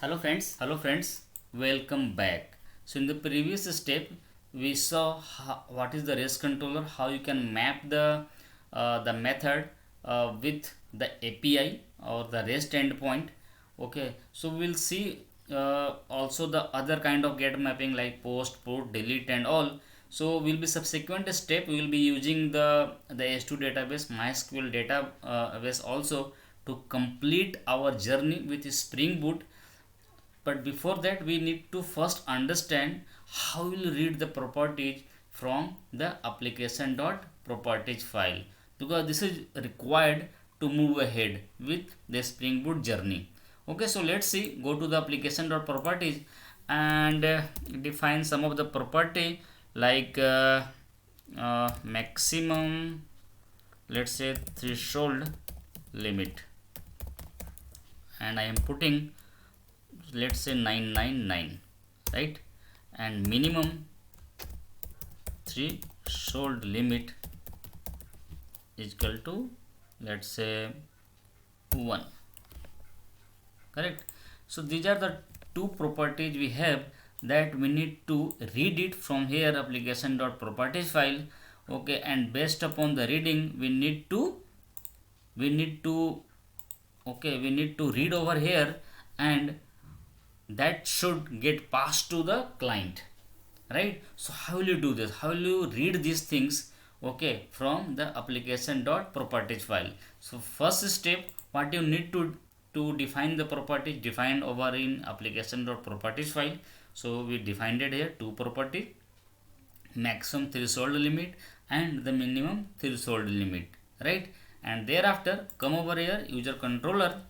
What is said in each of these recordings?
Hello friends, welcome back. So in the previous step, we saw what is the REST controller, how you can map the method with the API or the REST endpoint. Okay, so we'll see also the other kind of get mapping like post, put, delete, and all. So we'll be subsequent step. We will be using the S2 database, MySQL database also to complete our journey with Spring Boot. But before that we need to first understand how we'll read the properties from the application.properties file, because this is required to move ahead with the Spring Boot journey. Okay, so let's see, go to the application.properties and define some of the property like maximum, let's say threshold limit, and I am putting, let's say 999, right? And minimum threshold limit is equal to, let's say 1, correct? So these are the two properties we have that we need to read it from here application.properties file. Okay, and based upon the reading we need to okay, we need to read over here, and that should get passed to the client, right? So how will you do this, how will you read these things, okay, from the application.properties file? So first step, what you need to define the properties defined over in application.properties file. So we defined it here, two properties, maximum threshold limit and the minimum threshold limit, right? And thereafter come over here, user controller,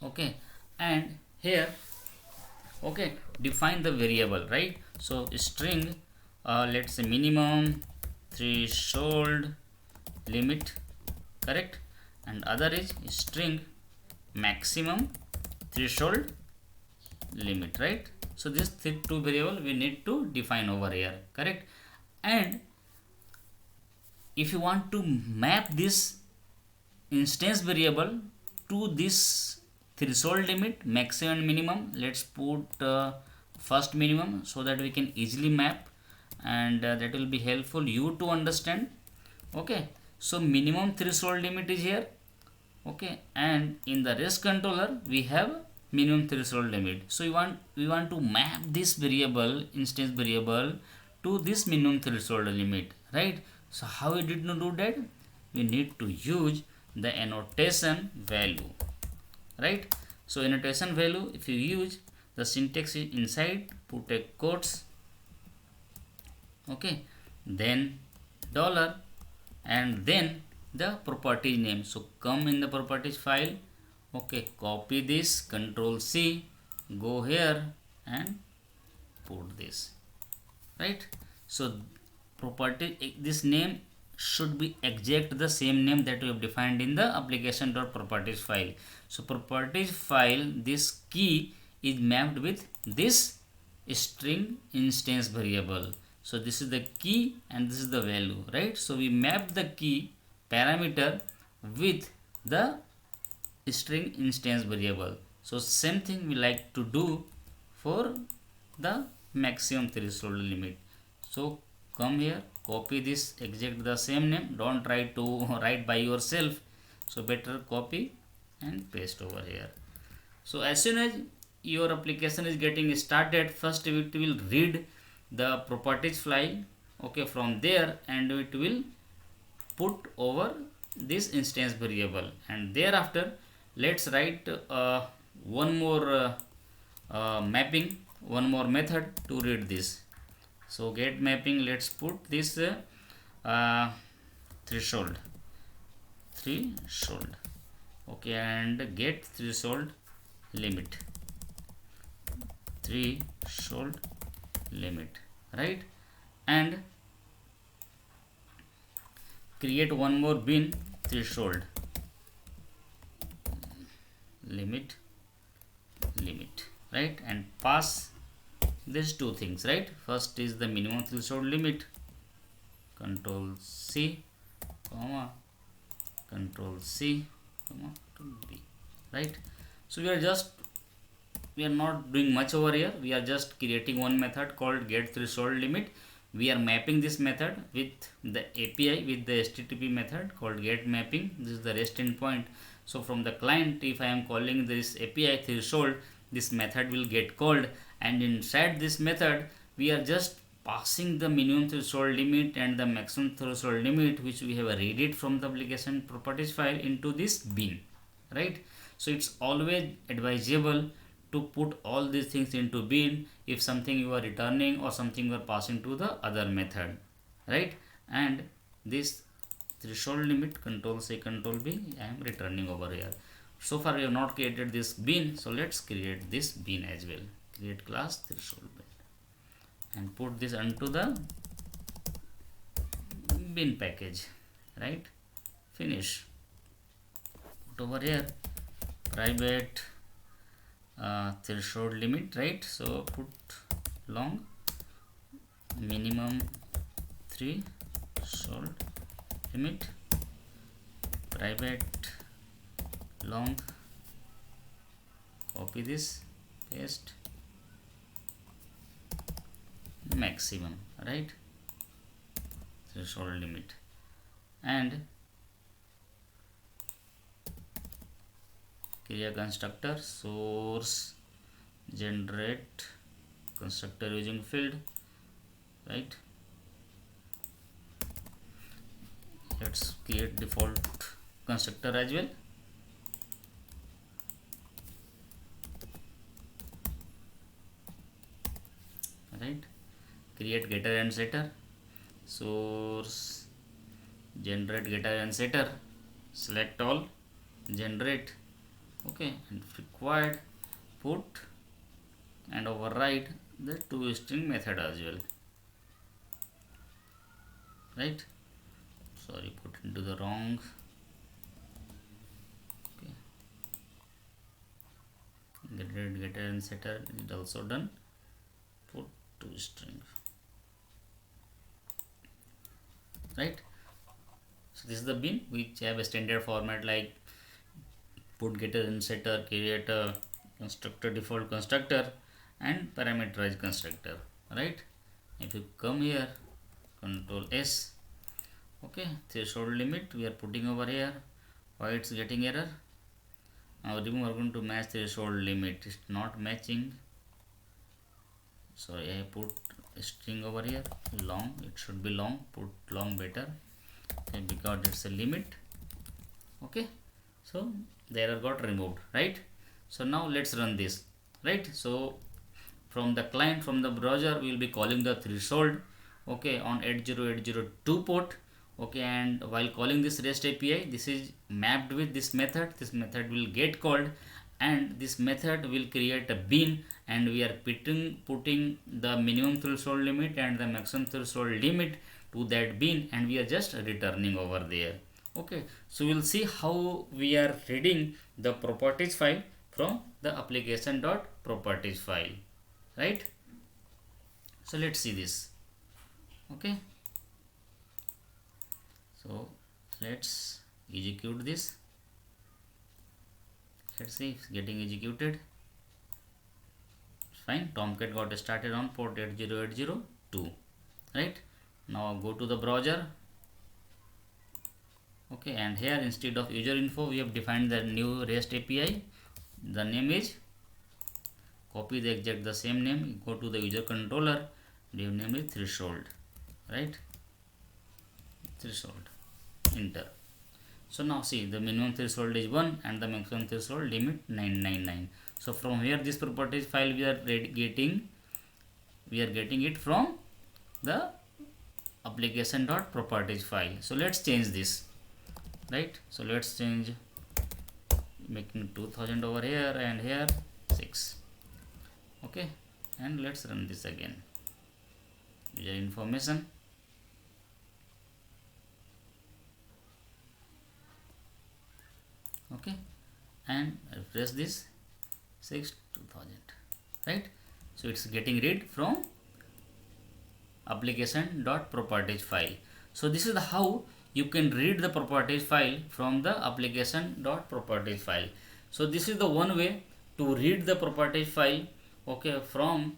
okay, and here, okay, define the variable, right? So string, let's say minimum threshold limit, correct? And other is string maximum threshold limit, right? So this two variable we need to define over here, correct? And if you want to map this instance variable to this threshold limit, maximum and minimum, let's put first minimum so that we can easily map, and that will be helpful you to understand. Okay, so minimum threshold limit is here, okay, and in the REST controller we have minimum threshold limit. So we want to map this variable, instance variable, to this minimum threshold limit, right? So how we did not do that, we need to use the annotation value, right? So annotation value, if you use, the syntax is inside, put a quotes, okay, then dollar, and then the property name. So come in the properties file, okay, copy this, control C, go here and put this, right? So property, this name should be exact the same name that we have defined in the application.properties file. So properties file, this key is mapped with this string instance variable. So this is the key and this is the value, right? So we map the key parameter with the string instance variable. So same thing we like to do for the maximum threshold limit. So come here, copy this, exact the same name, don't try to write by yourself, so better copy and paste over here. So as soon as your application is getting started, first it will read the properties file, okay, from there, and it will put over this instance variable, and thereafter let's write one more mapping, one more method to read this. So get mapping, let's put this uh, threshold threshold, okay, and get threshold limit, threshold limit, right? And create one more bin, threshold limit, right? And pass these two things, right? First is the minimum threshold limit, control C, comma, control C, comma, to B, right? So we are just we are not doing much over here. We are just creating one method called get threshold limit. We are mapping this method with the API with the HTTP method called get mapping. This is the REST endpoint. So from the client, if I am calling this API threshold, this method will get called, and inside this method we are just passing the minimum threshold limit and the maximum threshold limit, which we have read it from the application properties file, into this bin, right? So it's always advisable to put all these things into bin if something you are returning or something you are passing to the other method, right? And this threshold limit, control C control B, I am returning over here. So far we have not created this bin, so let's create this bin as well. Create class threshold bin and put this onto the bin package, right? Finish. Put over here private threshold limit, right? So put long minimum threshold limit private long, copy this, paste, maximum, right? Threshold limit, and create a constructor source generate constructor using field, right? Let's create default constructor as well. Right, create getter and setter, source generate getter and setter, select all, generate, okay, and if required put and override the toString method as well, right? Sorry, put into the wrong, okay. Getter and setter is also done, put toString, right? So this is the bin which have a standard format like put getter and setter, create a constructor, default constructor, and parameterized constructor, right? If you come here, control S, okay, threshold limit we are putting over here. Why it's getting error? Now remove, we are going to match threshold limit, it's not matching. Sorry, I put a string over here, long, it should be long, put long better, okay, because it's a limit, okay. So the error got removed, right? So now let's run this, right? So from the client, from the browser, we will be calling the threshold, okay, on 80802 port, okay, and while calling this REST API, this is mapped with this method will get called, and this method will create a bin, and we are putting the minimum threshold limit and the maximum threshold limit to that bin, and we are just returning over there, okay. So we'll see how we are reading the properties file from the application.properties file, right? So let's see this, okay. So let's execute this, let's see if it's getting executed. Fine, Tomcat got started on port 80802, right? Now go to the browser, okay, and here instead of user info we have defined the new REST API. The name is, copy the exact the same name, go to the user controller, the name is threshold, right? Threshold, enter. So now see, the minimum threshold is 1 and the maximum threshold limit 999. So from here this properties file we are getting it from the application.properties file. So let's change this, right? So let's change, making 2000 over here and here 6, okay, and let's run this again. User information, okay, and refresh this, 6 2000, right? So it's getting read from application.properties file. So this is how you can read the properties file from the application.properties file. So this is the one way to read the properties file, okay, from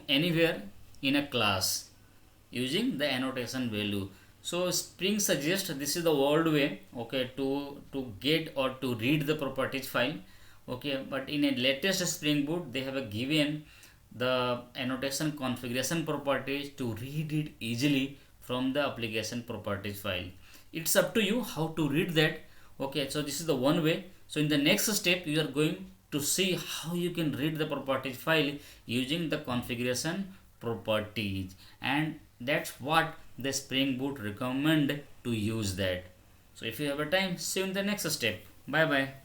anywhere in a class using the annotation value. So Spring suggests this is the old way, okay, to get or to read the properties file, okay, but in a latest Spring Boot they have a given the annotation configuration properties to read it easily from the application properties file. It's up to you how to read that, okay. So this is the one way. So in the next step you are going to see how you can read the properties file using the configuration properties, and that's what the Spring Boot recommend to use that. So if you have a time, see you in the next step. Bye bye.